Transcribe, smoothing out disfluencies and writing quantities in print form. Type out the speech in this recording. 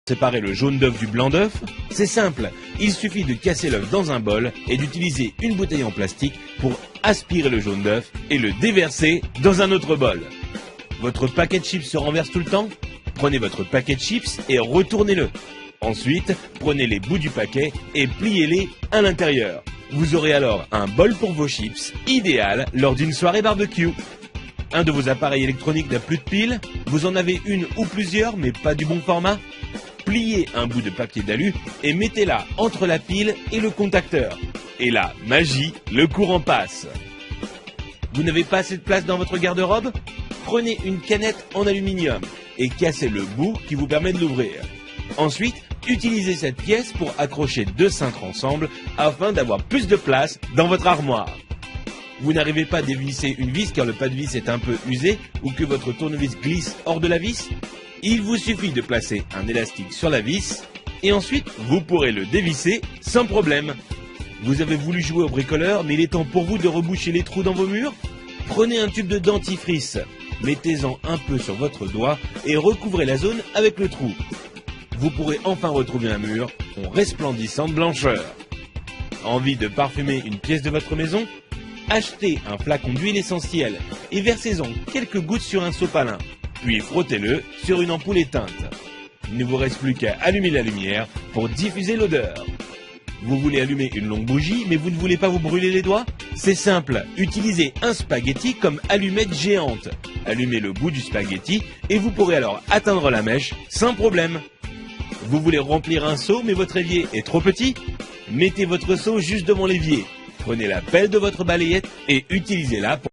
Séparer le jaune d'œuf du blanc d'œuf? C'est simple, il suffit de casser l'œuf dans un bol et d'utiliser une bouteille en plastique pour aspirer le jaune d'œuf et le déverser dans un autre bol. Votre paquet de chips se renverse tout le temps? Prenez votre paquet de chips et retournez-le. Ensuite, prenez les bouts du paquet et pliez-les à l'intérieur. Vous aurez alors un bol pour vos chips, idéal lors d'une soirée barbecue. Un de vos appareils électroniques n'a plus de pile? Vous en avez une ou plusieurs mais pas du bon format? Pliez un bout de papier d'alu et mettez-la entre la pile et le contacteur. Et là, magie, le courant passe. Vous n'avez pas assez de place dans votre garde-robe? Prenez une canette en aluminium et cassez le bout qui vous permet de l'ouvrir. Ensuite, utilisez cette pièce pour accrocher deux cintres ensemble afin d'avoir plus de place dans votre armoire. Vous n'arrivez pas à dévisser une vis car le pas de vis est un peu usé ou que votre tournevis glisse hors de la vis? Il vous suffit de placer un élastique sur la vis et ensuite vous pourrez le dévisser sans problème. Vous avez voulu jouer au bricoleur mais il est temps pour vous de reboucher les trous dans vos murs? Prenez un tube de dentifrice, mettez-en un peu sur votre doigt et recouvrez la zone avec le trou. Vous pourrez enfin retrouver un mur en resplendissante blancheur. Envie de parfumer une pièce de votre maison? Achetez un flacon d'huile essentielle et versez-en quelques gouttes sur un sopalin. Puis frottez-le sur une ampoule éteinte. Il ne vous reste plus qu'à allumer la lumière pour diffuser l'odeur. Vous voulez allumer une longue bougie, mais vous ne voulez pas vous brûler les doigts? C'est simple, utilisez un spaghetti comme allumette géante. Allumez le bout du spaghetti et vous pourrez alors atteindre la mèche sans problème. Vous voulez remplir un seau, mais votre évier est trop petit? Mettez votre seau juste devant l'évier. Prenez la pelle de votre balayette et utilisez-la pour